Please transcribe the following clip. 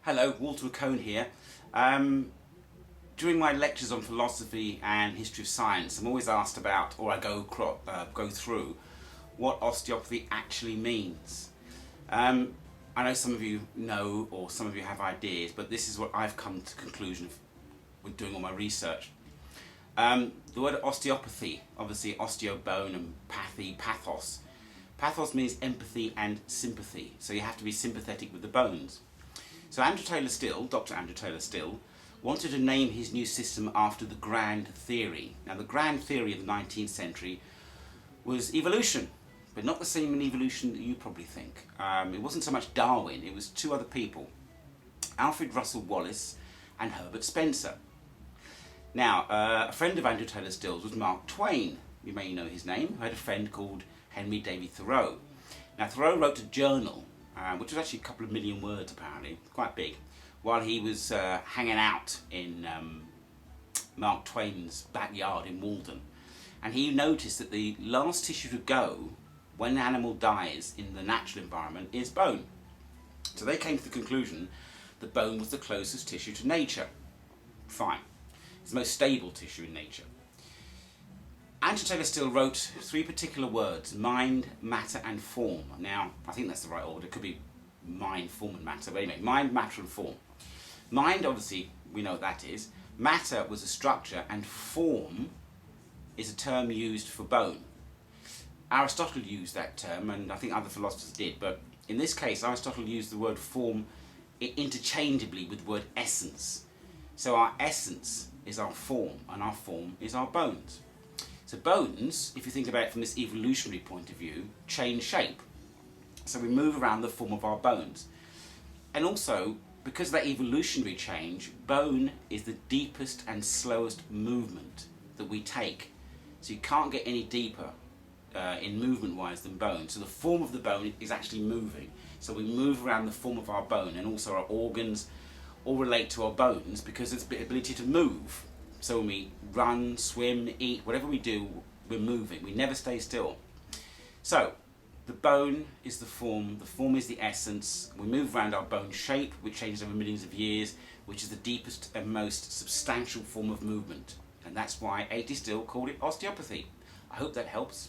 Hello, Walter McKone here. During my lectures on philosophy and history of science, I'm always asked about, or I go through, what osteopathy actually means. I know some of you know, or some of you have ideas, but this is what I've come to the conclusion of with doing all my research. The word osteopathy, obviously osteo bone and pathy, pathos. Pathos means empathy and sympathy, so you have to be sympathetic with the bones. So Dr. Andrew Taylor Still, wanted to name his new system after the grand theory. Now the grand theory of the 19th century was evolution, but not the same in evolution that you probably think. It wasn't so much Darwin, it was two other people, Alfred Wallace and Herbert Spencer. Now, a friend of Andrew Taylor Still's was Mark Twain. You may know his name, who had a friend called Henry David Thoreau. Now Thoreau wrote a journal, which was actually a couple of million words apparently, quite big, while he was hanging out in Mark Twain's backyard in Walden. And he noticed that the last tissue to go when an animal dies in the natural environment is bone. So they came to the conclusion that bone was the closest tissue to nature. Fine. It's the most stable tissue in nature. Andrew Taylor Still wrote three particular words: mind, matter and form. Now, I think that's the right order. It could be mind, form and matter. But anyway, mind, matter and form. Mind, obviously, we know what that is. Matter was a structure, and form is a term used for bone. Aristotle used that term, and I think other philosophers did, but in this case Aristotle used the word form interchangeably with the word essence. So our essence is our form, and our form is our bones. So bones, if you think about it from this evolutionary point of view, change shape. So we move around the form of our bones. And also, because of that evolutionary change, bone is the deepest and slowest movement that we take. So you can't get any deeper in movement-wise than bone. So the form of the bone is actually moving. So we move around the form of our bone, and also our organs all relate to our bones because it's the ability to move. So when we run, swim, eat, whatever we do, we're moving. We never stay still. So the bone is the form is the essence. We move around our bone shape, which changes over millions of years, which is the deepest and most substantial form of movement. And that's why A.T. Still called it osteopathy. I hope that helps.